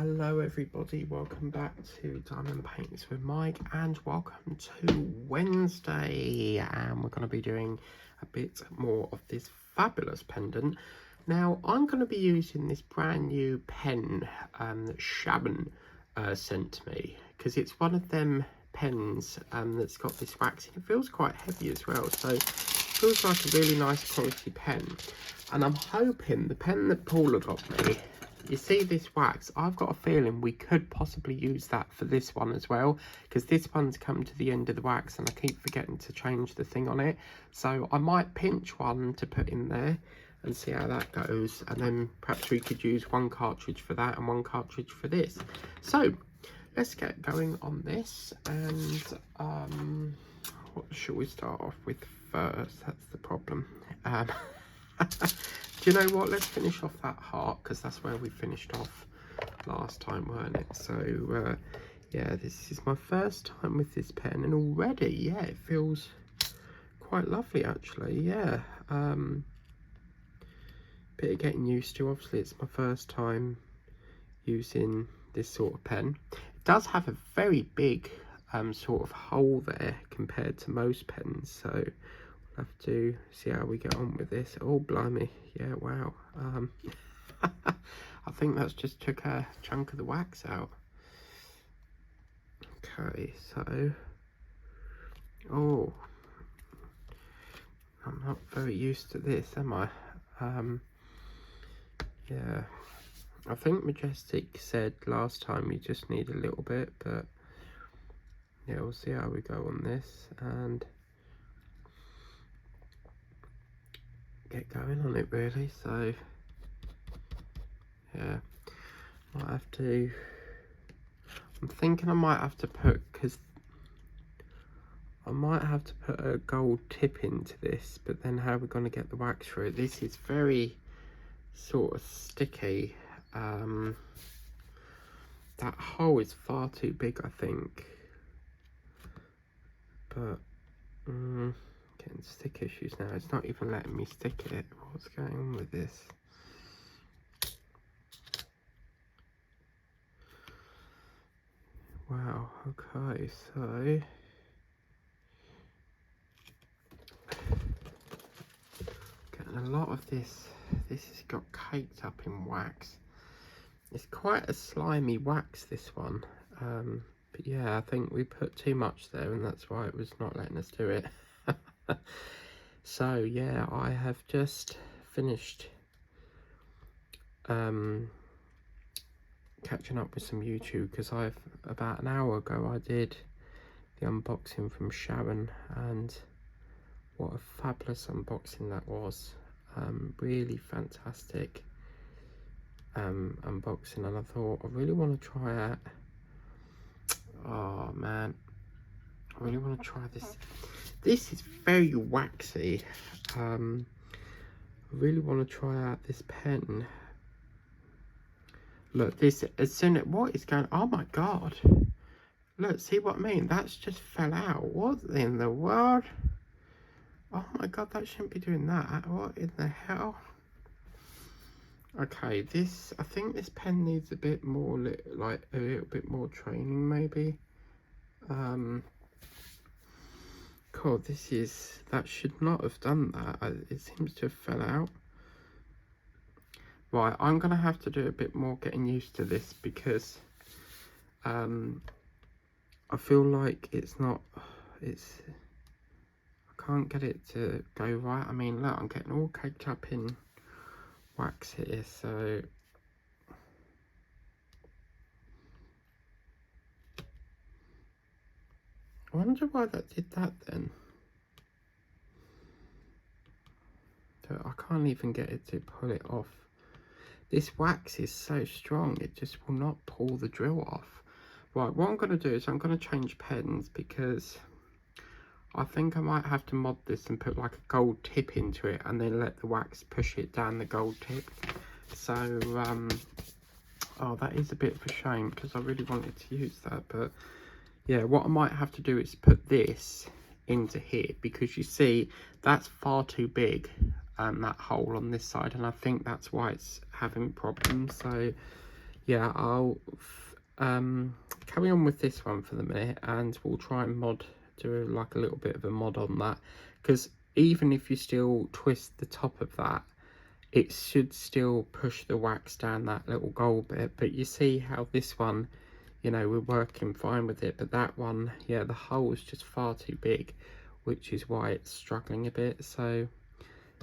Hello everybody, welcome back to Diamond Paints with Mike, and welcome to Wednesday, and we're going to be doing a bit more of this fabulous pendant. Now I'm going to be using this brand new pen that Shaban sent me, because it's one of them pens that's got this waxing. It feels quite heavy as well, so it feels like a really nice quality pen. And I'm hoping the pen that Paula got me, you see this wax, I've got a feeling we could possibly use that for this one as well, because this one's come to the end of the wax and I keep forgetting to change the thing on it. So I might pinch one to put in there and see how that goes, and then perhaps we could use one cartridge for that and one cartridge for this. So let's get going on this, and what should we start off with first? That's the problem. Do you know what, let's finish off that heart, because that's where we finished off last time, weren't it? So yeah, this is my first time with this pen, and already, yeah, it feels quite lovely actually. Yeah, bit of getting used to. Obviously it's my first time using this sort of pen. It does have a very big sort of hole there compared to most pens, so we'll have to see how we get on with this. Oh blimey, yeah, wow. I think that's just took a chunk of the wax out. Okay, so oh, I'm not very used to this, am I? Yeah, I think Majestic said last time you just need a little bit, but yeah, we'll see how we go on this and get going on it really. So yeah, might have to, I'm thinking I might have to put, because I might have to put a gold tip into this, but then how are we going to get the wax through it? This is very sort of sticky. That hole is far too big, I think, but getting stick issues now. It's not even letting me stick it. What's going on with this? Wow, okay, so getting a lot of this has got caked up in wax. It's quite a slimy wax, this one, but yeah, I think we put too much there and that's why it was not letting us do it. So yeah, I have just finished catching up with some YouTube, because about an hour ago I did the unboxing from Sharon, and what a fabulous unboxing that was. Really fantastic unboxing, and I thought I really want to try out, oh man, I really want to try this. This is very waxy. I really want to try out this pen. Look, this, as soon as, what is going, oh my god, look, see what I mean? That's just fell out. What in the world? Oh my god, that shouldn't be doing that. What in the hell? Okay, this, I think this pen needs a bit more, like a little bit more training maybe. God, this is, that should not have done that. It seems to have fell out. Right, I'm gonna have to do a bit more getting used to this, because I feel like it's not, it's, I can't get it to go right. I mean, look, I'm getting all caked up in wax here, so I wonder why that did that then. So I can't even get it to pull it off. This wax is so strong, it just will not pull the drill off. Right, what I'm going to do is I'm going to change pens, because I think I might have to mod this and put like a gold tip into it and then let the wax push it down the gold tip. So oh, that is a bit of a shame, because I really wanted to use that. But yeah, what I might have to do is put this into here, because you see that's far too big, that hole on this side, and I think that's why it's having problems. So yeah, I'll carry on with this one for the minute, and we'll try and do like a little bit of a mod on that, because even if you still twist the top of that, it should still push the wax down that little gold bit. But you see how this one, you know, we're working fine with it, but that one, yeah, the hole is just far too big, which is why it's struggling a bit. So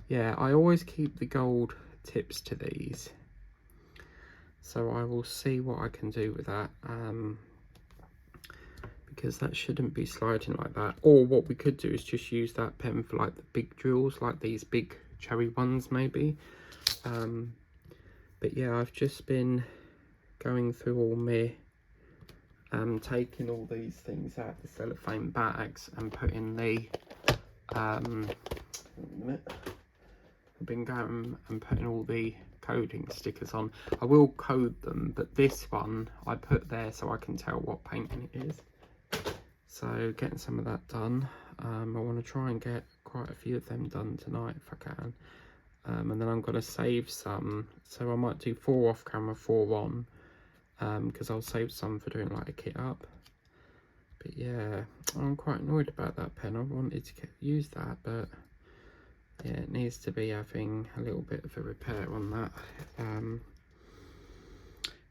yeah, I always keep the gold tips to these, so I will see what I can do with that, because that shouldn't be sliding like that. Or what we could do is just use that pen for like the big drills, like these big cherry ones maybe. But yeah, I've just been going through all my taking all these things out of the cellophane bags and putting the I've been going and putting all the coding stickers on. I will code them, but this one I put there so I can tell what painting it is. So getting some of that done. I want to try and get quite a few of them done tonight if I can. And then I'm going to save some, so I might do 4 off camera, 4 on, because I'll save some for doing like a kit up. But yeah, I'm quite annoyed about that pen. I wanted to use that, but yeah, it needs to be having a little bit of a repair on that.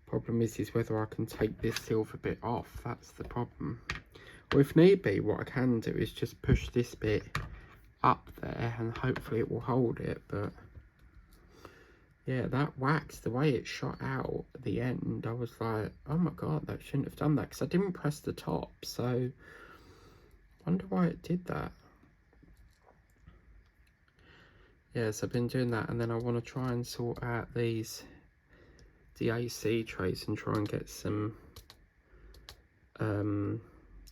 Problem is whether I can take this silver bit off. That's the problem. Or if need be, what I can do is just push this bit up there and hopefully it will hold it. But yeah, that wax, the way it shot out at the end, I was like, oh my god, that shouldn't have done that, because I didn't press the top. So I wonder why it did that. Yes, I've been doing that, and then I want to try and sort out these DAC trays and try and get some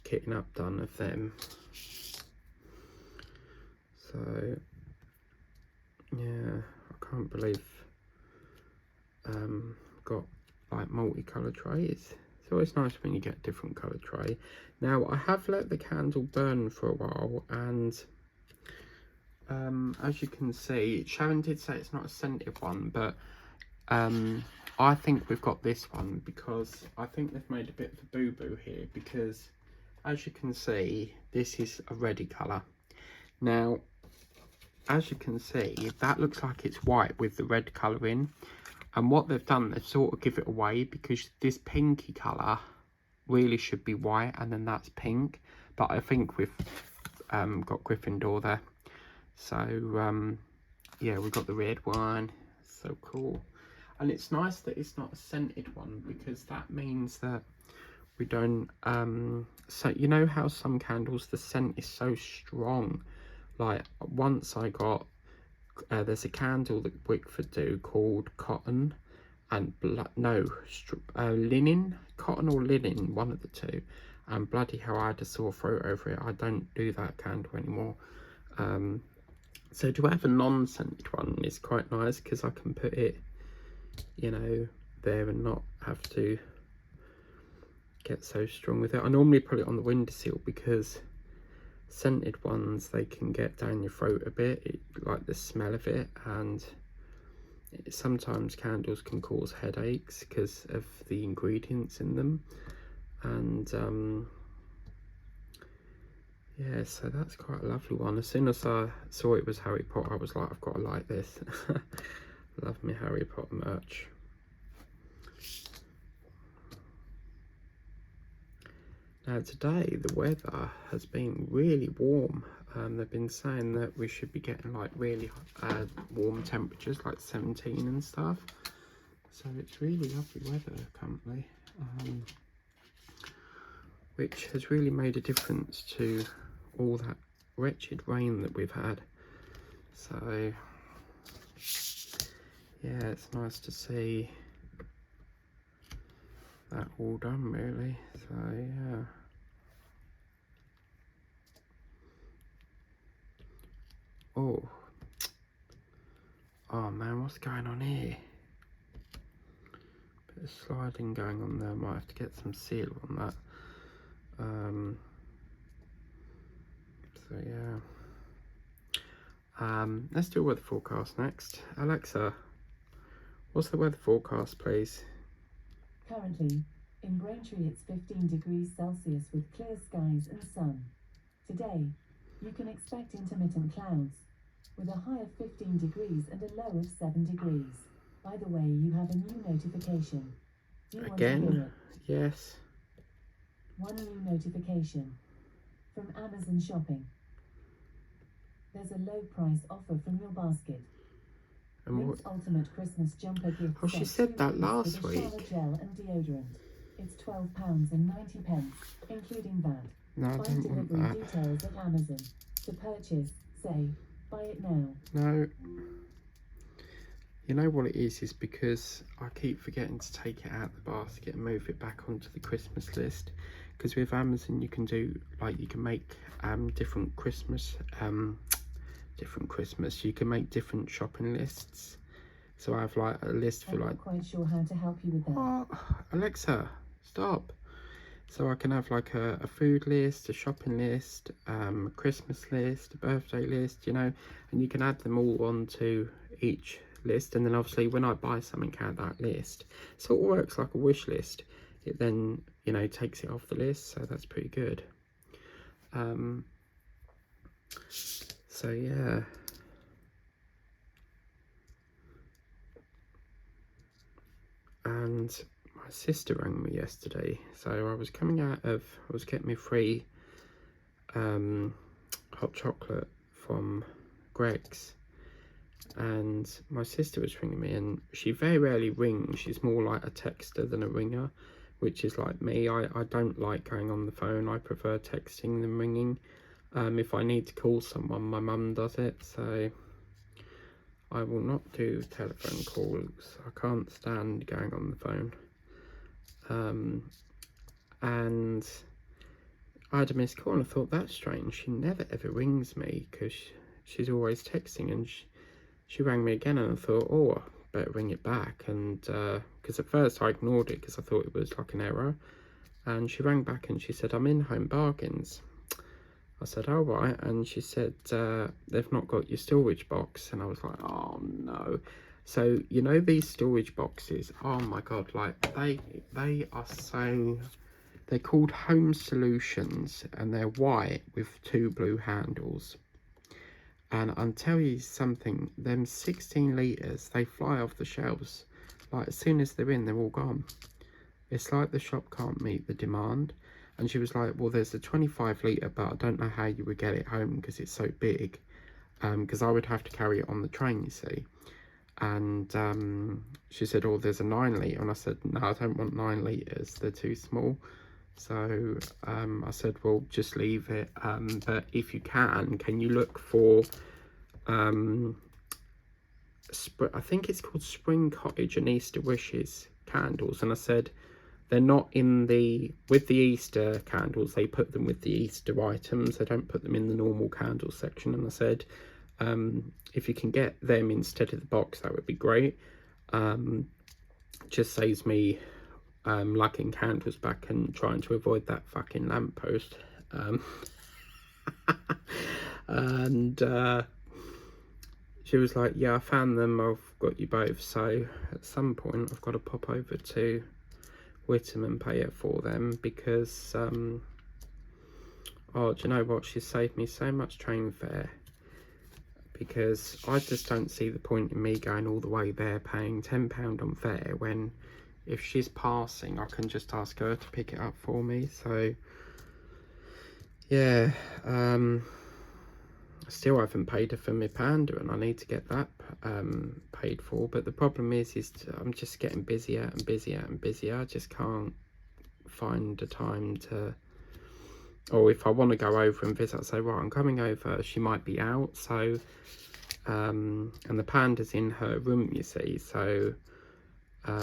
kitting up done of them. So yeah, I can't believe got like multicolour trays. It's always nice when you get a different colour tray. Now I have let the candle burn for a while, and as you can see, Sharon did say it's not a scented one, but I think we've got this one, because I think they've made a bit of a boo-boo here, because as you can see, this is a reddy colour. Now, as you can see, that looks like it's white with the red colour in. And what they've done, they've sort of give it away, because this pinky colour really should be white, and then that's pink. But I think we've got Gryffindor there. So, yeah, we've got the red one. So cool. And it's nice that it's not a scented one, because that means that we don't... so, you know how some candles, the scent is so strong? Like, once I got... there's a candle that Wickford do called Cotton and Linen, Cotton or Linen, one of the two, and bloody hell, I had a sore throat over it. I don't do that candle anymore. So to have a non-scented one is quite nice, because I can put it, you know, there and not have to get so strong with it. I normally put it on the windowsill, because scented ones, they can get down your throat a bit, like the smell of it, and sometimes candles can cause headaches because of the ingredients in them. And yeah, so that's quite a lovely one. As soon as I saw it was Harry Potter, I was like, I've got to like this. Love me Harry Potter merch. Now today the weather has been really warm. They've been saying that we should be getting like really warm temperatures, like 17 and stuff. So it's really lovely weather currently, which has really made a difference to all that wretched rain that we've had. So yeah, it's nice to see that all done really. So yeah. Oh man, what's going on here? Bit of sliding going on there. Might have to get some seal on that. So yeah. Let's do a weather forecast next. Alexa, what's the weather forecast, please? Currently, in Braintree it's 15 degrees Celsius with clear skies and sun. Today, you can expect intermittent clouds, with a high of 15 degrees and a low of 7 degrees. By the way, you have a new notification. You want to hear Again? it? Yes. One new notification. From Amazon Shopping. There's a low price offer from your basket. And what? Rinse Ultimate Christmas Jumper Gift Oh, Set she said that 2 last with a shower week. gel and deodorant. It's £12.90, including VAT. No, I Find don't want delivery that. details at Amazon. To purchase, say, buy it now. No. You know what it is because I keep forgetting to take it out of the basket and move it back onto the Christmas list. Because with Amazon you can do, like, you can make different Christmas, you can make different shopping lists. So I have like a list for I'm like... not quite sure how to help you with that. Oh, Alexa, stop. So I can have like a food list, a shopping list, a Christmas list, a birthday list, you know, and you can add them all onto each list. And then obviously when I buy something out of that list, it sort of works like a wish list. It then, you know, takes it off the list, so that's pretty good. So yeah. And my sister rang me yesterday, so I was getting me free hot chocolate from Greg's, and my sister was ringing me, and she very rarely rings. She's more like a texter than a ringer, which is like me. I don't like going on the phone. I prefer texting than ringing. If I need to call someone, my mum does it, so I will not do telephone calls. I can't stand going on the phone. And I had a missed call and I thought, that's strange. She never ever rings me because she's always texting, and she rang me again and I thought, oh, I better ring it back. And because at first I ignored it because I thought it was like an error. And she rang back and she said, I'm in Home Bargains. I said, oh, right. And she said, they've not got your storage box. And I was like, oh no. So, you know, these storage boxes, oh my God, like they are so... They're called Home Solutions, and they're white with 2 blue handles. And I'll tell you something, them 16 litres, they fly off the shelves. Like, as soon as they're in, they're all gone. It's like the shop can't meet the demand. And she was like, well, there's a 25 litre, but I don't know how you would get it home because it's so big. Because I would have to carry it on the train, you see. And she said, oh, there's a 9 litre. And I said, no, I don't want 9 litres. They're too small. So I said, well, just leave it. But if you can you look for, I think it's called Spring Cottage and Easter Wishes candles. And I said, they're not in with the Easter candles, they put them with the Easter items. They don't put them in the normal candle section. And I said, if you can get them instead of the box, that would be great. Just saves me lugging candles back and trying to avoid that fucking lamppost. And she was like, yeah, I found them, I've got you both. So at some point I've got to pop over to Whittam and pay it for them, because oh, do you know what, she saved me so much train fare, because I just don't see the point in me going all the way there paying £10 on fare when if she's passing I can just ask her to pick it up for me. So yeah, still haven't paid her for my panda, and I need to get that paid for. But the problem is I'm just getting busier and busier and busier. I just can't find the time to, or if I want to go over and visit, I say, right, I'm coming over, she might be out. So and the panda's in her room, you see, so I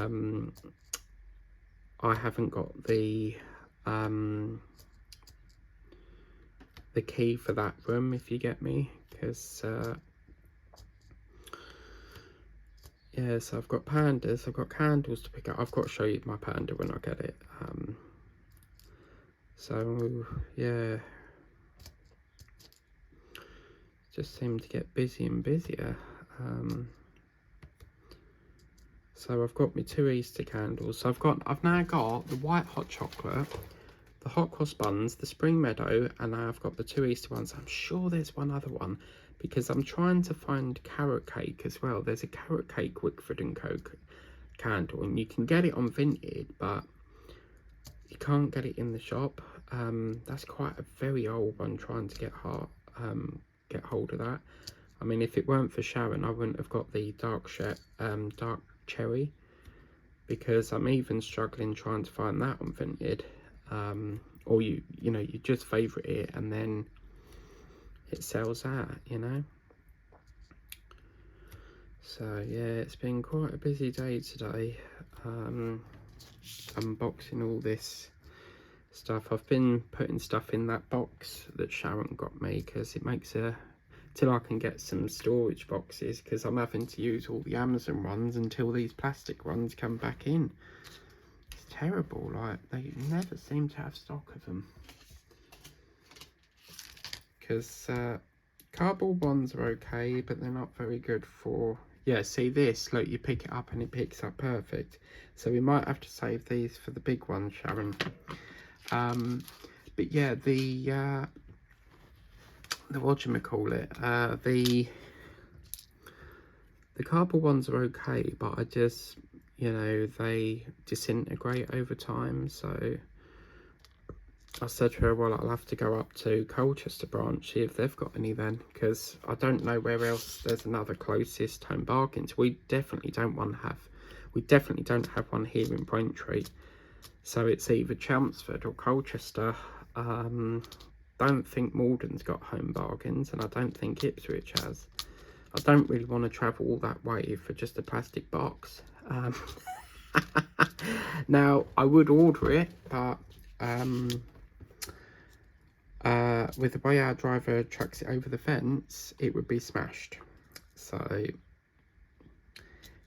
haven't got the key for that room, if you get me, because yeah, so I've got pandas, I've got candles to pick up. I've got to show you my panda when I get it. So yeah, just seem to get busy and busier. So I've got my 2 Easter candles. So I've now got the white hot chocolate, the hot cross buns, the spring meadow, and now I've got the 2 Easter ones. I'm sure there's one other one because I'm trying to find carrot cake as well. There's a carrot cake Wickford and Co candle, and you can get it on Vinted, but you can't get it in the shop. That's quite a very old one, trying to get hold of that. I mean, if it weren't for Sharon, I wouldn't have got the dark cherry, because I'm even struggling trying to find that on Vinted. Or you know, you just favourite it and then it sells out, you know. So yeah, it's been quite a busy day today. Unboxing all this stuff. I've been putting stuff in that box that Sharon got me because it makes till I can get some storage boxes, because I'm having to use all the Amazon ones until these plastic ones come back in. It's terrible, like they never seem to have stock of them, because cardboard ones are okay, but they're not very good for, yeah, see this, look, you pick it up and it picks up perfect. So we might have to save these for the big ones, Sharon. But yeah, the whatchamacallit, the cardboard ones are okay, but I just, you know, they disintegrate over time. So I said to her, well, I'll have to go up to Colchester branch, see if they've got any then, because I don't know where else there's another closest Home Bargains. We definitely don't have one here in Braintree. So it's either Chelmsford or Colchester. Don't think Malden's got Home Bargains, and I don't think Ipswich has. I don't really want to travel all that way for just a plastic box. Now, I would order it, but with the way our driver trucks it over the fence, it would be smashed. So,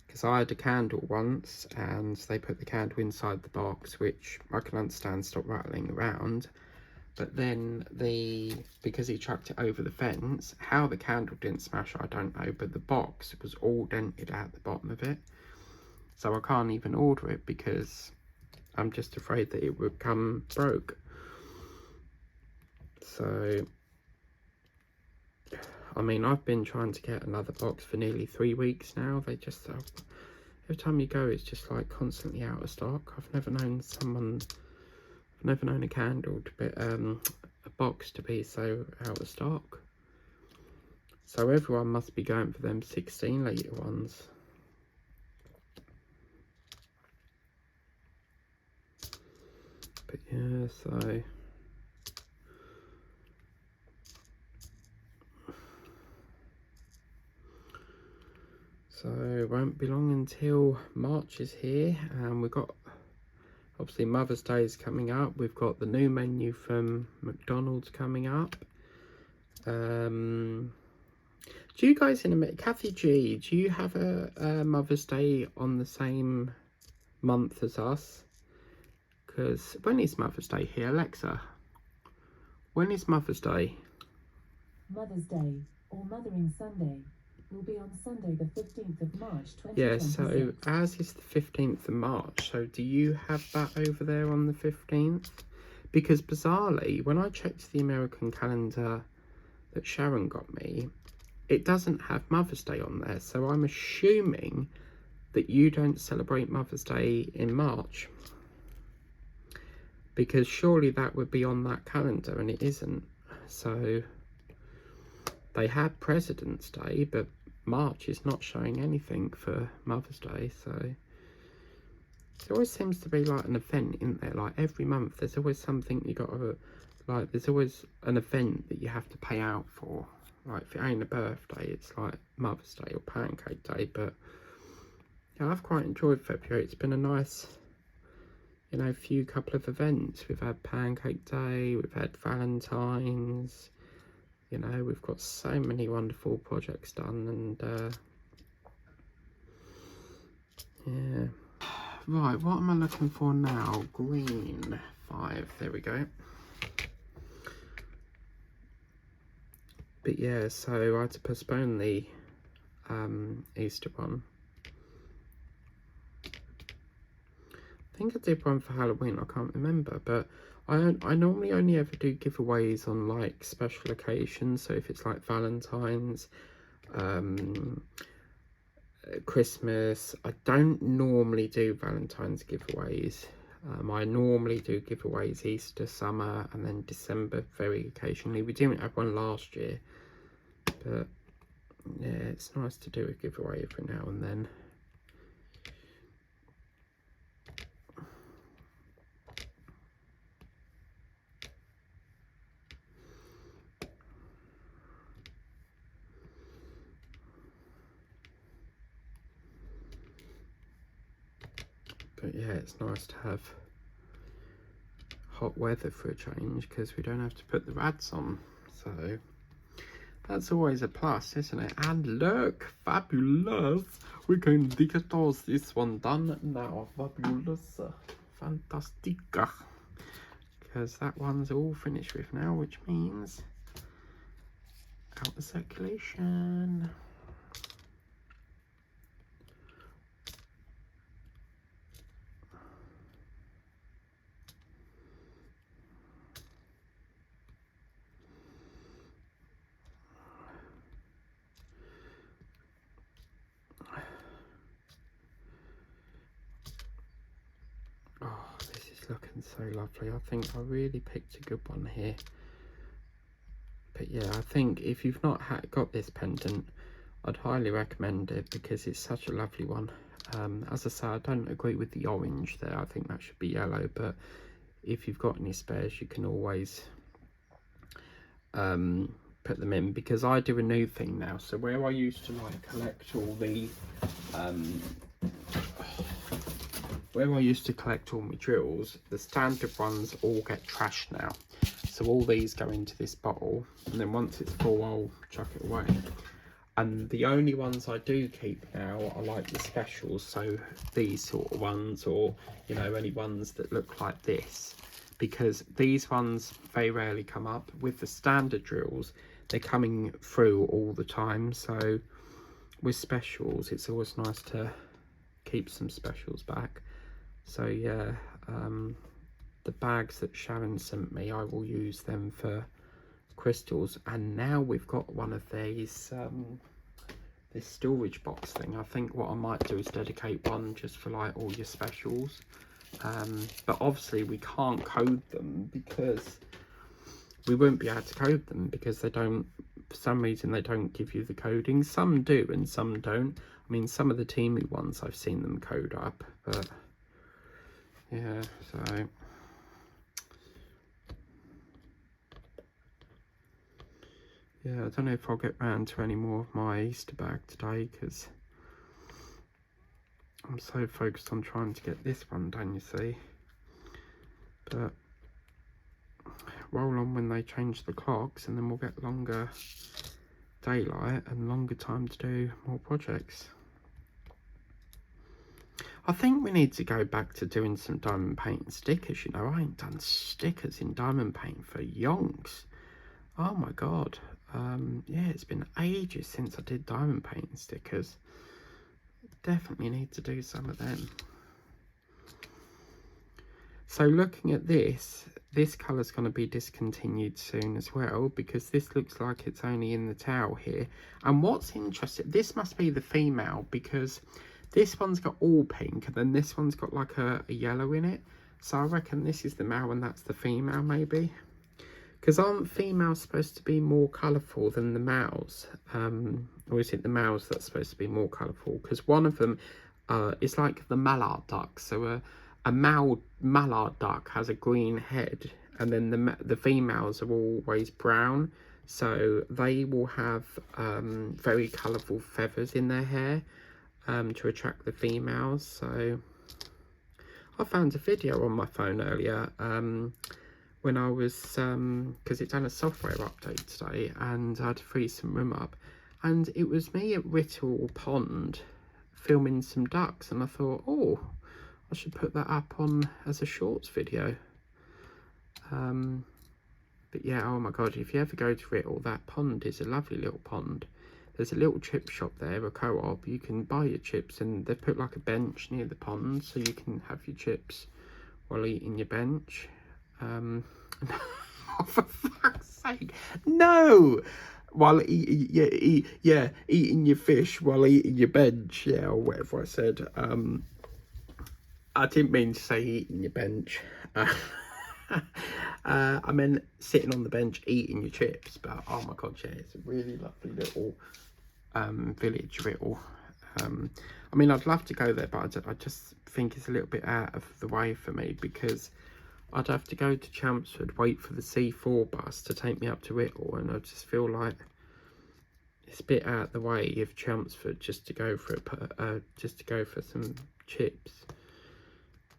because I had a candle once and they put the candle inside the box, which I can understand, stop rattling around. But then because he chucked it over the fence, how the candle didn't smash, I don't know, but the box was all dented out the bottom of it. So I can't even order it because I'm just afraid that it would come broke. So, I mean, I've been trying to get another box for nearly 3 weeks now. They just, every time you go, it's just like constantly out of stock. I've never known a candle to be, a box to be so out of stock. So everyone must be going for them 16 litre ones. But yeah, so it won't be long until March is here, and we've got, obviously, Mother's Day is coming up. We've got the new menu from McDonald's coming up. Do you guys Kathy G, do you have a Mother's Day on the same month as us? Because when is Mother's Day here, Alexa? When is Mother's Day? Mother's Day, or Mothering Sunday, will be on Sunday the 15th of March 2026. Yeah, so ours is the 15th of March. So do you have that over there on the 15th? Because bizarrely, when I checked the American calendar that Sharon got me, it doesn't have Mother's Day on there. So I'm assuming that you don't celebrate Mother's Day in March, because surely that would be on that calendar, and it isn't. So they had President's Day, but March is not showing anything for Mother's Day. So there always seems to be like an event in there, like every month there's always something you got to, like, there's always an event that you have to pay out for. Like if it ain't a birthday, it's like Mother's Day or Pancake Day. But yeah, I've quite enjoyed February. It's been a nice, you know, couple of events. We've had Pancake Day, we've had Valentines, you know, we've got so many wonderful projects done, and yeah. Right, what am I looking for now? Green 5, there we go. But yeah, so I had to postpone the Easter one. think I did one for Halloween, I can't remember, but I normally only ever do giveaways on like special occasions. So if it's like Valentines, Christmas, I don't normally do Valentine's giveaways. I normally do giveaways Easter, summer, and then December very occasionally. We didn't have one last year, but yeah, it's nice to do a giveaway every now and then. But yeah, it's nice to have hot weather for a change, because we don't have to put the rads on. So that's always a plus, isn't it? And look, fabulous! We're going to get this one done now. Fabulous, fantastica. Because that one's all finished with now, which means out of circulation. Oh, this is looking so lovely. I think I really picked a good one here. But yeah, I think if you've not got this pendant, I'd highly recommend it, because it's such a lovely one. As I say, I don't agree with the orange there. I think that should be yellow, but if you've got any spares, you can always put them in, because I do a new thing now. So where I used to like collect all the my drills, the standard ones all get trashed now. So all these go into this bottle, and then once it's full, I'll chuck it away. And the only ones I do keep now are like the specials, so these sort of ones, or you know, any ones that look like this, because these ones very rarely come up. With the standard drills, they're coming through all the time. So with specials, it's always nice to keep some specials back. So yeah, the bags that Sharon sent me, I will use them for crystals. And now we've got one of these this storage box thing. I think what I might do is dedicate one just for like all your specials, but obviously we can't code them, because we won't be able to code them, because they don't, for some reason they don't give you the coding. Some do and some don't. I mean, some of the Teamy ones I've seen them code up, but yeah, so yeah, I don't know if I'll get round to any more of my Easter bag today, because I'm so focused on trying to get this one done, you see. But roll on when they change the clocks, and then we'll get longer daylight and longer time to do more projects. I think we need to go back to doing some diamond paint and stickers. You know, I ain't done stickers in diamond paint for yonks. Oh my god. Yeah, it's been ages since I did diamond paint and stickers. Definitely need to do some of them. So looking at this colour's going to be discontinued soon as well, because this looks like it's only in the towel here. And what's interesting, this must be the female, because this one's got all pink, and then this one's got like a yellow in it. So I reckon this is the male and that's the female, maybe. Because aren't females supposed to be more colourful than the males? Or is it the males that's supposed to be more colourful? Because one of them is like the mallard duck. So a male mallard duck has a green head, and then the females are always brown. So they will have very colourful feathers in their hair to attract the females. So I found a video on my phone earlier when I was, because it's done a software update today, and I had to freeze some room up, and it was me at Whittle Pond filming some ducks, and I thought, oh, I should put that up on as a shorts video. But yeah, oh my god, if you ever go to Whittle, that pond is a lovely little pond. there's a little chip shop there, a co-op. You can buy your chips, and they've put like a bench near the pond, so you can have your chips while eating your bench. Oh, for fuck's sake, no! While eating, eating your fish while eating your bench, or whatever I said. I didn't mean to say eating your bench. I meant sitting on the bench eating your chips. But oh my god, yeah, it's a really lovely little village riddle. I mean, I'd love to go there, but I just think it's a little bit out of the way for me, because I'd have to go to Chelmsford, wait for the C4 bus to take me up to Whittle, and I just feel like it's a bit out of the way of Chelmsford just to go for some chips.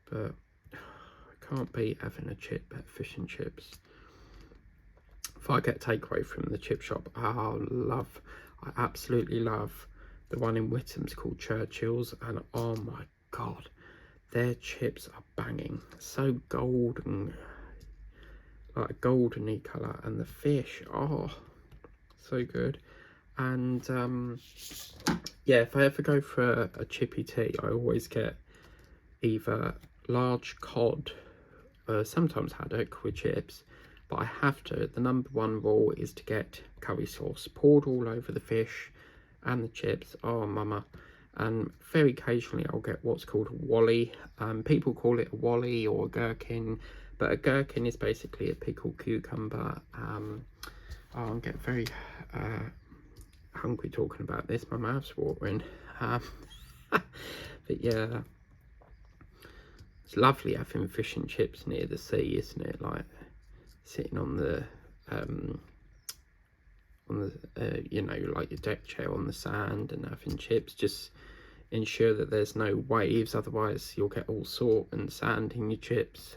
But I can't beat having a chip at fish and chips. If I get takeaway from the chip shop, I absolutely love the one in Whittam's called Churchill's, and oh my god, their chips are banging. So golden, like a goldeny colour, and the fish, oh, so good. And yeah, if I ever go for a chippy tea, I always get either large cod, sometimes haddock with chips, but I have to, the number one rule is to get curry sauce poured all over the fish and the chips. Oh mama. And very occasionally I'll get what's called a wally. People call it a wally or a gherkin, but a gherkin is basically a pickled cucumber. I'm getting very hungry talking about this, my mouth's watering. But yeah, it's lovely having fish and chips near the sea, isn't it? Like sitting on the you know, like your deck chair on the sand and having chips. Just ensure that there's no waves, otherwise you'll get all salt and sand in your chips,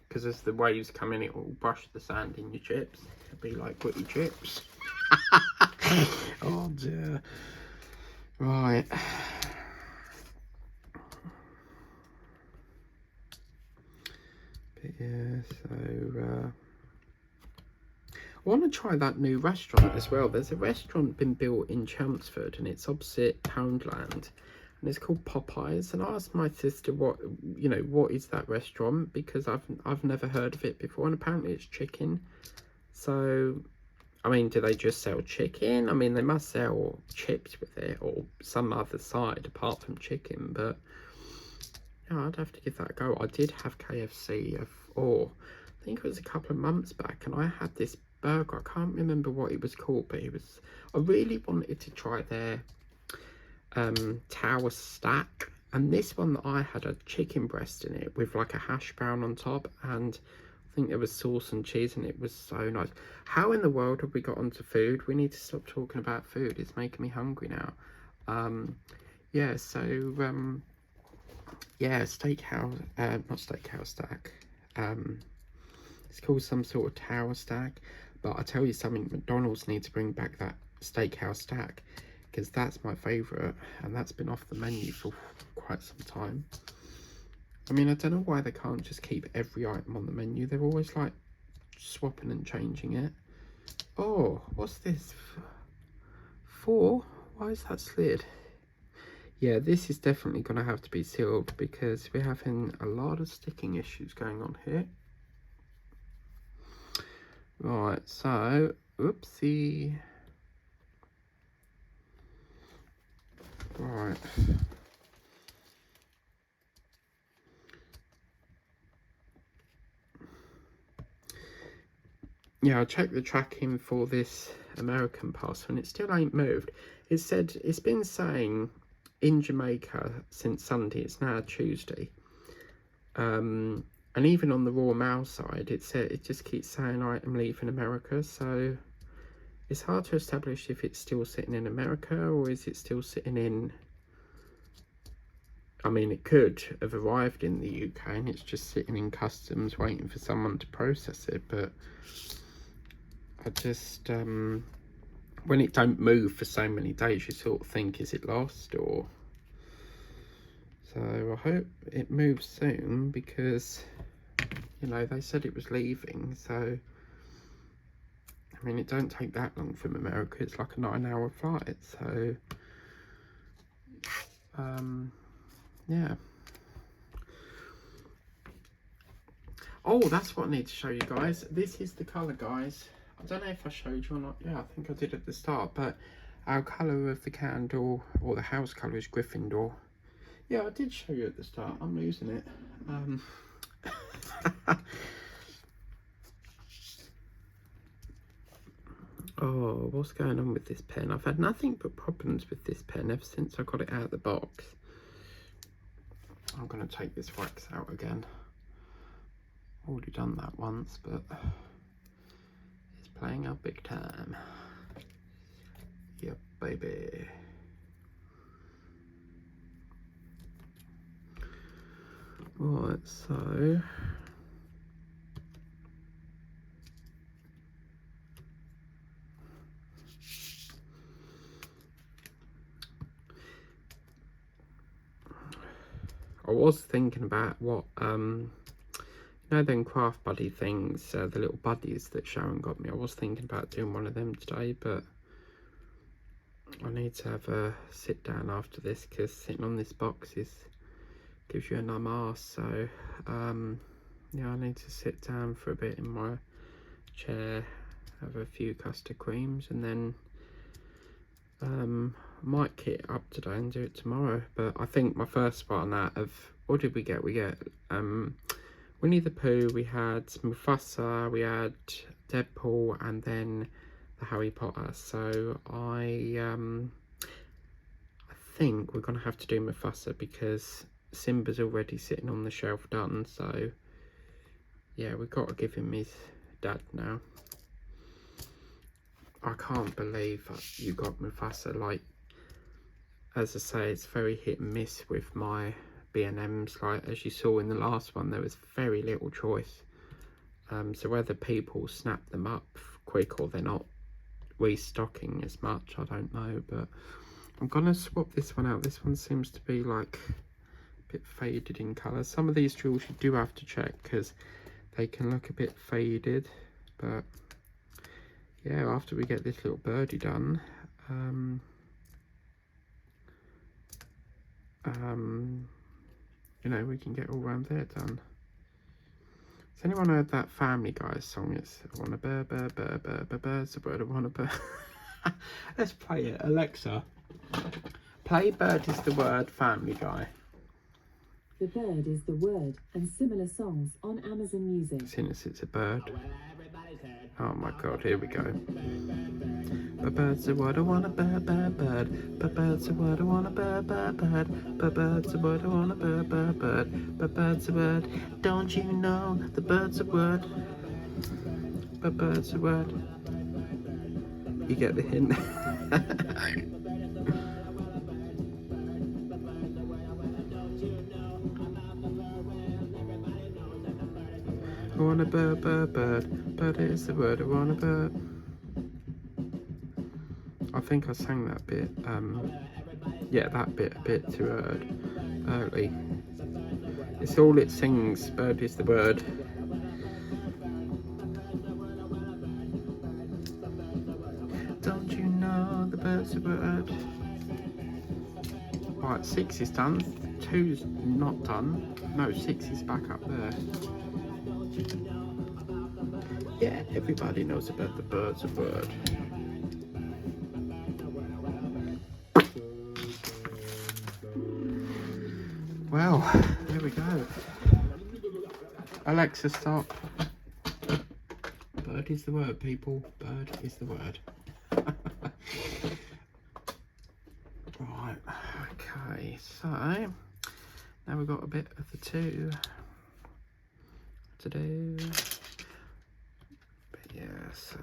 because as the waves come in, it will brush the sand in your chips. It'll be like gritty chips. Oh dear. Right. But yeah, so I want to try that new restaurant as well. There's a restaurant been built in Chelmsford, and it's opposite Poundland, and it's called Popeyes. And I asked my sister what is that restaurant, because I've never heard of it before, and apparently it's chicken. So I mean, do they just sell chicken? I mean, they must sell chips with it, or some other side apart from chicken. But yeah, I'd have to give that a go. I did have KFC I think it was a couple of months back, and I had this burger. I can't remember what it was called, but I really wanted to try their tower stack, and this one that I had a chicken breast in it with like a hash brown on top, and I think there was sauce and cheese, and it was so nice. How in the world have we got onto food? We need to stop talking about food. It's making me hungry now. Yeah, so yeah, steakhouse, not steakhouse stack. It's called some sort of tower stack. But I tell you something, McDonald's need to bring back that steakhouse stack, because that's my favourite, and that's been off the menu for quite some time. I mean, I don't know why they can't just keep every item on the menu. They're always like swapping and changing it. Oh, what's this? 4? Why is that slid? Yeah, this is definitely going to have to be sealed, because we're having a lot of sticking issues going on here. Right, so, oopsie. Right. Yeah, I checked the tracking for this American parcel, and it still ain't moved. It said, it's been saying in Jamaica since Sunday. It's now Tuesday. And even on the Royal Mail side, it just keeps saying item leaving America. So it's hard to establish if it's still sitting in America, or is it still sitting in... I mean, it could have arrived in the UK and it's just sitting in customs waiting for someone to process it. But I just, when it don't move for so many days, you sort of think, is it lost? Or... So I hope it moves soon, because, you know, they said it was leaving. So I mean, it don't take that long from America. It's like a 9-hour flight, so yeah. Oh, that's what I need to show you guys. This is the colour, guys. I don't know if I showed you or not. Yeah, I think I did at the start, but our colour of the candle, or the house colour, is Gryffindor. Yeah, I did show you at the start. I'm losing it. Oh, what's going on with this pen? I've had nothing but problems with this pen ever since I got it out of the box. I'm going to take this wax out again. Already done that once, but it's playing up big time. Yep, baby. Right, so I was thinking about what you know, them craft buddy things, the little buddies that Sharon got me. I was thinking about doing one of them today, but I need to have a sit down after this, because sitting on this box gives you a numb arse. So yeah, I need to sit down for a bit in my chair, have a few custard creams, and then might kit it up today and do it tomorrow. But I think my first one out of, what did we get? We get Winnie the Pooh, we had Mufasa, we had Deadpool, and then the Harry Potter. So I think we're gonna have to do Mufasa, because Simba's already sitting on the shelf done. So yeah, we've got to give him his dad now. I can't believe that you got Mufasa. Like, as I say, it's very hit and miss with my B&Ms. Like, as you saw in the last one, there was very little choice. So whether people snap them up quick or they're not restocking as much, I don't know. But I'm gonna swap this one out. This one seems to be like a bit faded in colour. Some of these jewels you do have to check, because they can look a bit faded. But yeah, after we get this little birdie done, you know, we can get all around there done. Has anyone heard that Family Guy song? It's I want a bird, bird, bird, bird, bird, bird's a bird, I want a bird. Let's play it. Alexa, play Bird is the Word, Family Guy. The Bird is the Word, and similar songs on Amazon Music. Since it's a bird. Oh my god, here we go. But bird's the word, I want a bird, bird, bird. But bird's the word, I want a bird, bird, bird. But bird's the word, I want a bird, bird, bird. But bird's the word, don't you know the bird's a word? But bird's the word. You get the hint. I want a bird, bird, bird. Bird is the word, I want a bird. I think I sang that bit, yeah, that bit a bit too early. It's all it sings, bird is the word. Don't you know the bird's a word? Right, 6 is done, 2's not done. No, 6 is back up there. Yeah, everybody knows about the bird's a word. Well, there we go. Alexa, stop. Bird is the word, people. Bird is the word. Right, okay, so now we've got a bit of the two to do. But yeah, so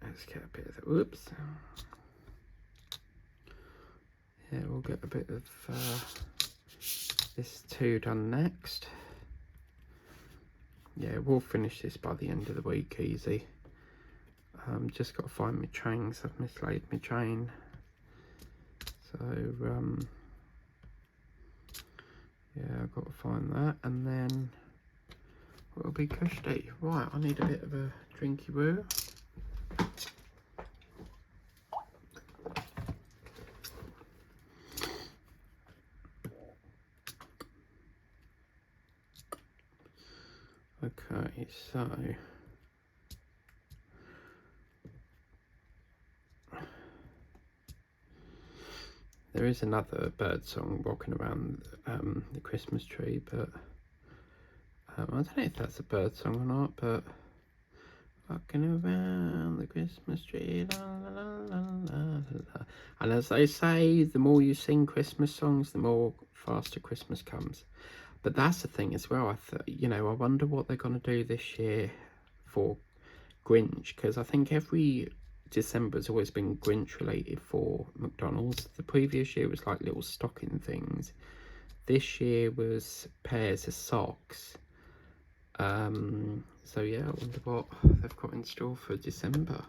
let's get a bit of the, whoops. Yeah, we'll get a bit of this 2 done next. Yeah, we'll finish this by the end of the week, easy. Just got to find my trains. I've mislaid my train. So, yeah, I've got to find that. And then it'll be cushy. Right, I need a bit of a drinky woo. Okay, so there is another bird song walking around the Christmas tree, but I don't know if that's a bird song or not, but walking around the Christmas tree, la, la, la, la, la. And as they say, the more you sing Christmas songs, the more faster Christmas comes. But that's the thing as well. I wonder what they're going to do this year for Grinch, because I think every December has always been Grinch related for McDonald's. The previous year was like little stocking things. This year was pairs of socks. So yeah, I wonder what they've got in store for December.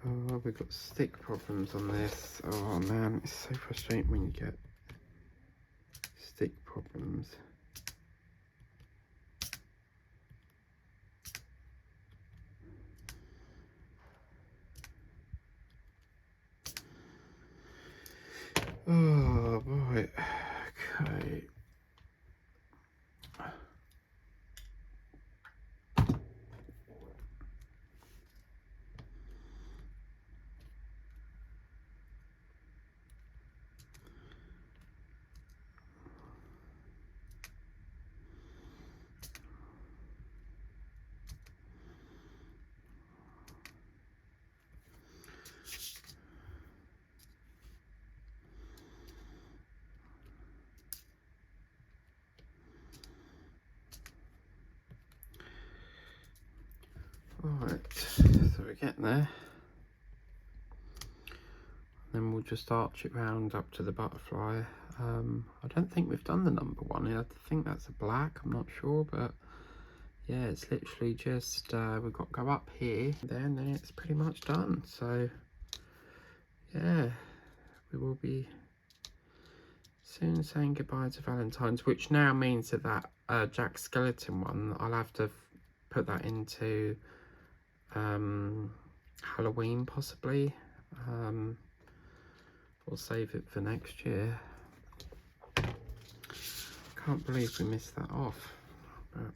Oh, we've got stick problems on this. Oh man, it's so frustrating when you get stick problems. Oh, right. Okay. Alright, so we're getting there. Then we'll just arch it round up to the butterfly. I don't think we've done the number one. I think that's a black, I'm not sure, but yeah, it's literally just we've got to go up here, then it's pretty much done. So yeah, we will be soon saying goodbye to Valentines, which now means that Jack Skeleton one, I'll have to put that into Halloween possibly, or save it for next year. Can't believe we missed that off. But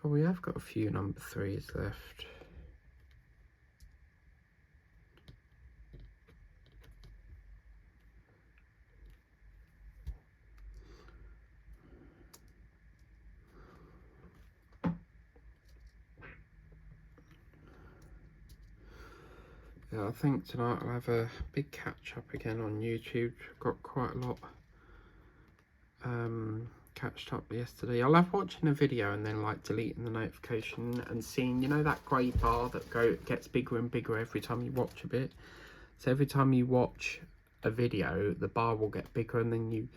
oh, we have got a few number 3s left. Yeah, I think tonight I'll have a big catch up again on YouTube. Got quite a lot catched up yesterday. I love watching a video and then like deleting the notification and seeing, that grey bar that gets bigger and bigger every time you watch a bit. So every time you watch a video, the bar will get bigger, and then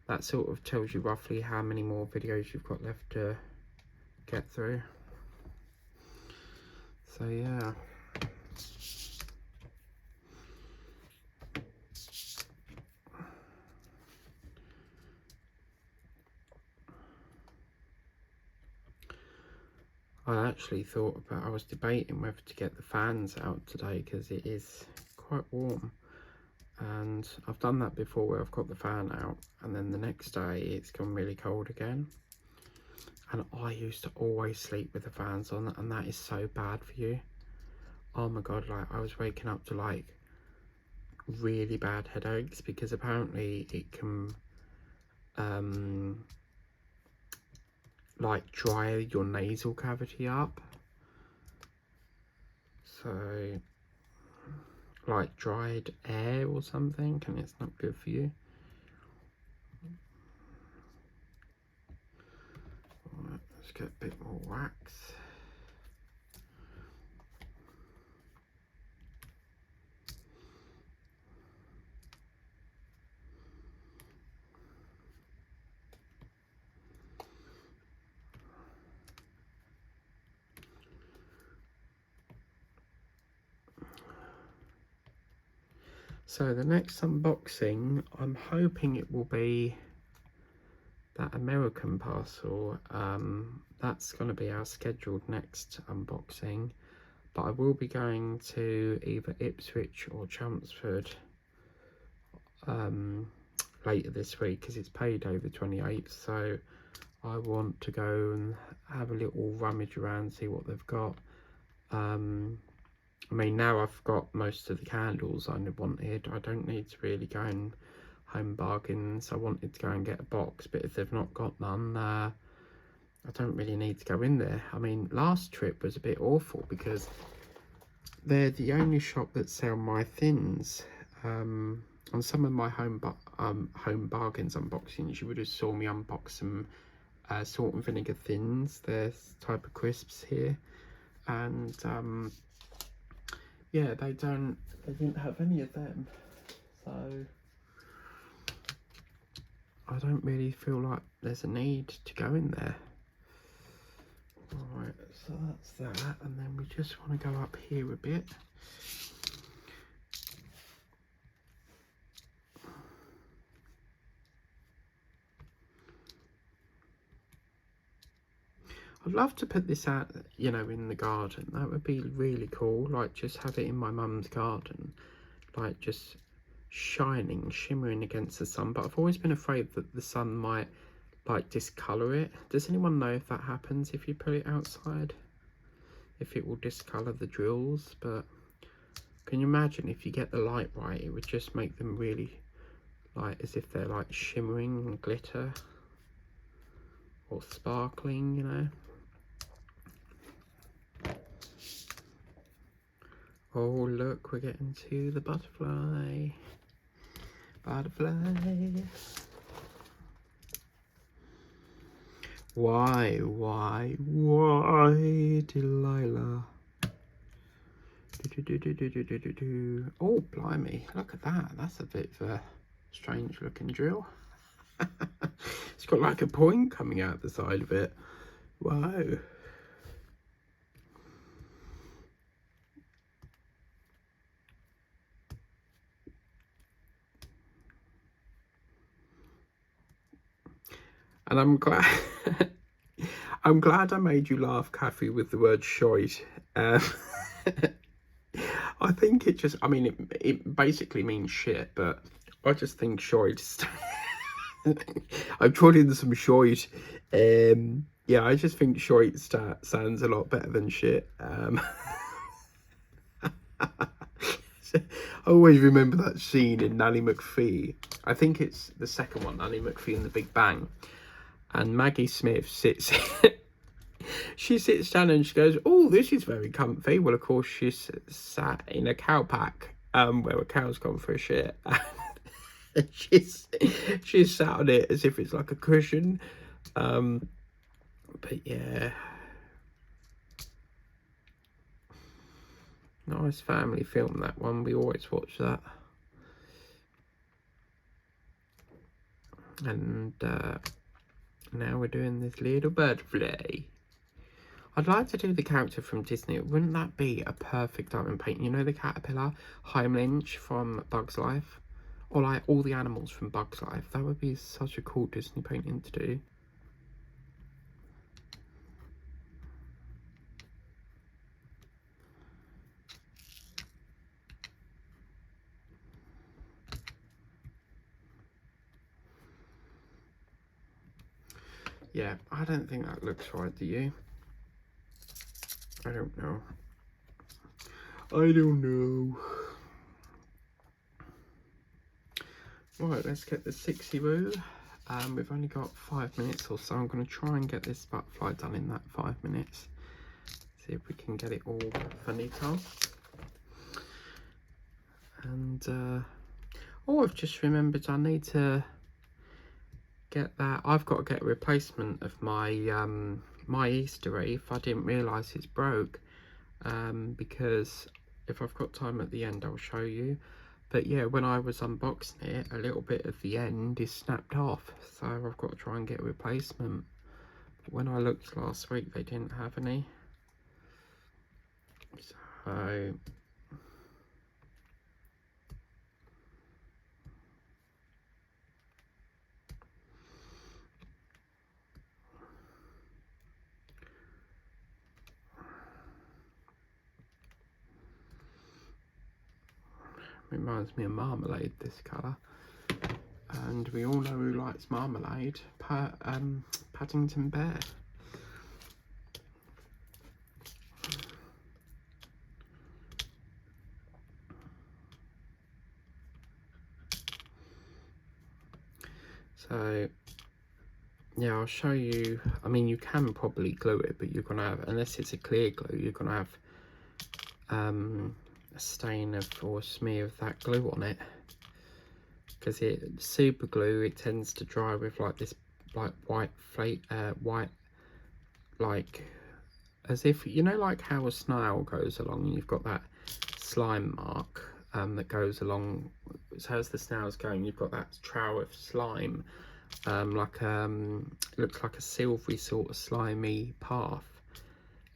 that sort of tells you roughly how many more videos you've got left to get through. So yeah. I was debating whether to get the fans out today because it is quite warm, and I've done that before where I've got the fan out and then the next day it's gone really cold again, and I used to always sleep with the fans on, and that is so bad for you. Oh my god, like I was waking up to like really bad headaches because apparently it can like dry your nasal cavity up. So like dried air or something, and it's not good for you. Right, let's get a bit more wax. So the next unboxing, I'm hoping it will be that American parcel. That's going to be our scheduled next unboxing, but I will be going to either Ipswich or Chelmsford later this week because it's payday the 28th, so I want to go and have a little rummage around, see what they've got. I mean, now I've got most of the candles I wanted, I don't need to really go and home bargains. I wanted to go and get a box, but if they've not got none, I don't really need to go in there. I mean, last trip was a bit awful because they're the only shop that sell my thins. On some of my home bargains unboxings, you would have saw me unbox some salt and vinegar thins. There's type of crisps here, and yeah, they didn't have any of them, so I don't really feel like there's a need to go in there. Alright, so that's that, and then we just want to go up here a bit. I'd love to put this out, you know, in the garden. That would be really cool. Like, just have it in my mum's garden, like just shining, shimmering against the sun. But I've always been afraid that the sun might like discolor it. Does anyone know if that happens if you put it outside? If it will discolor the drills? But can you imagine if you get the light right, it would just make them really like as if they're like shimmering and glitter or sparkling, you know. Oh look, we're getting to the butterfly. Butterfly. Why, Delilah? Oh, blimey, look at that. That's a bit of a strange looking drill. It's got like a point coming out the side of it. Wow. And I'm glad I'm glad I made you laugh, Kathy, with the word shite. I think it just, I mean, it basically means shit, but I just think shite. I've tried in some shite. Yeah, I just think shite sounds a lot better than shit. I always remember that scene in Nanny McPhee. I think it's the second one, Nanny McPhee and the Big Bang. And Maggie Smith sits she sits down and she goes, oh, this is very comfy. Well, of course, she's sat in a cow pack where a cow's gone for a shit. And she's sat on it as if it's like a cushion. But yeah, nice family film, that one. We always watch that. And now we're doing this little butterfly. I'd like to do the character from Disney. Wouldn't that be a perfect diamond paint? You know the caterpillar, Heimlich from Bug's Life? Or like all the animals from Bug's Life. That would be such a cool Disney painting to do. Yeah, I don't think that looks right, do you? I don't know. I don't know. Right, let's get the 60 woo. We've only got 5 minutes or so. I'm going to try and get this butterfly done in that 5 minutes. See if we can get it all finito. And oh, I've just remembered I need to get that. I've got to get a replacement of my my Easter wreath. I didn't realise it's broke, because if I've got time at the end I'll show you. But yeah, when I was unboxing it, a little bit of the end is snapped off, so I've got to try and get a replacement. But when I looked last week, they didn't have any. So reminds me of marmalade, this colour. And we all know who likes marmalade, Paddington Bear. So yeah, I'll show you. I mean, you can probably glue it, but you're gonna have, unless it's a clear glue, you're gonna have a stain of or smear of that glue on it, because super glue, it tends to dry with like this like white flake, white, like as if, you know, like how a snail goes along and you've got that slime mark that goes along. So as the snail's going, you've got that trail of slime, like looks like a silvery sort of slimy path.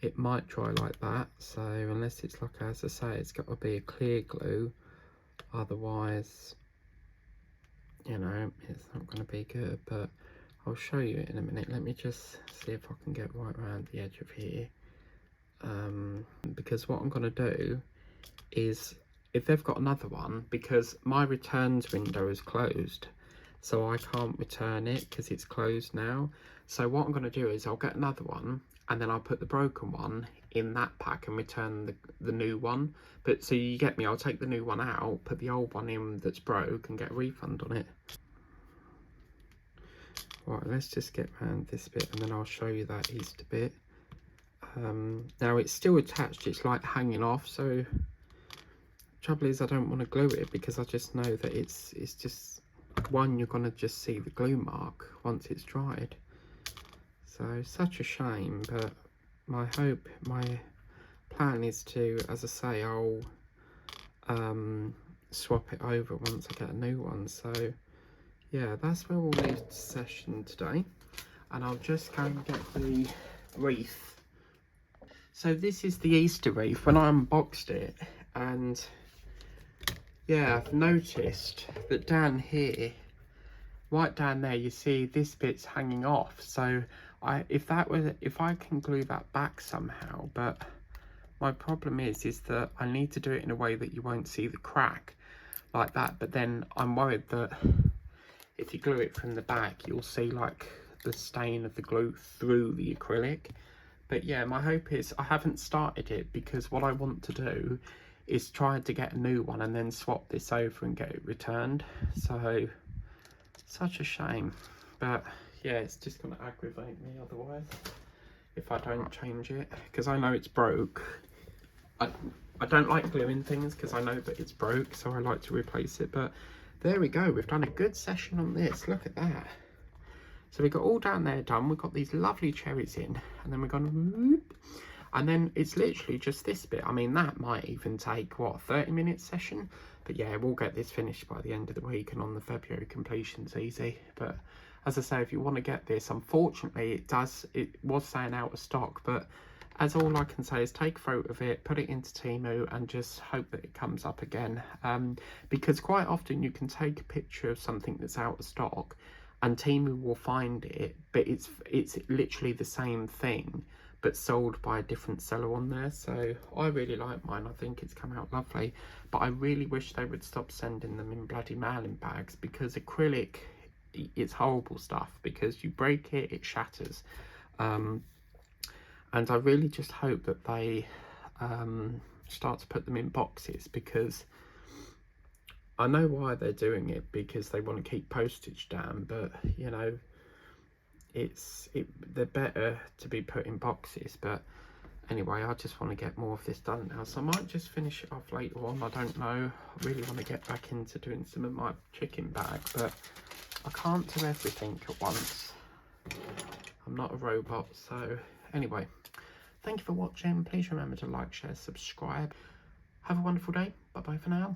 It might dry like that, so unless it's like, as I say, it's got to be a clear glue, otherwise, you know, it's not going to be good. But I'll show you it in a minute. Let me just see if I can get right around the edge of here, because what I'm going to do is, if they've got another one, because my returns window is closed, so I can't return it because it's closed now. So what I'm going to do is I'll get another one, and then I'll put the broken one in that pack and return the new one. But so you get me, I'll take the new one out, put the old one in that's broke, and get a refund on it. Right, let's just get around this bit, and then I'll show you that Easter bit. Now it's still attached, it's like hanging off, so trouble is I don't want to glue it, because I just know that it's just, one, you're going to just see the glue mark once it's dried. So such a shame, but my plan is to, as I say, I'll swap it over once I get a new one. So yeah, that's where we'll leave the session today, and I'll just go and get the wreath. So this is the Easter wreath. When I unboxed it, and yeah, I've noticed that down here, right down there, you see this bit's hanging off. So if I can glue that back somehow, but my problem is that I need to do it in a way that you won't see the crack like that. But then I'm worried that if you glue it from the back, you'll see like the stain of the glue through the acrylic. But yeah, my hope is, I haven't started it because what I want to do is try to get a new one and then swap this over and get it returned. So such a shame, but yeah, it's just going to aggravate me otherwise if I don't change it, because I know it's broke. I don't like gluing things because I know that it's broke, so I like to replace it. But there we go, we've done a good session on this. Look at that. So we got all down there done. We've got these lovely cherries in, and then we're going to whoop, and then it's literally just this bit. I mean, that might even take, what, 30-minute session? But yeah, we'll get this finished by the end of the week, and on the February completion's easy. But as I say, if you want to get this, unfortunately it was saying out of stock, but as all I can say is take a photo of it, put it into Temu, and just hope that it comes up again. Because quite often you can take a picture of something that's out of stock, and Temu will find it, but it's literally the same thing, but sold by a different seller on there. So I really like mine. I think it's come out lovely, but I really wish they would stop sending them in bloody mailing bags, because acrylic, it's horrible stuff, because you break it, it shatters. And I really just hope that they start to put them in boxes, because I know why they're doing it, because they want to keep postage down, but you know, they're better to be put in boxes. But anyway, I just want to get more of this done now, so I might just finish it off later on. I don't know, I really want to get back into doing some of my chicken bag, but I can't do everything at once. I'm not a robot. So anyway, thank you for watching. Please remember to like, share, subscribe. Have a wonderful day. Bye bye for now.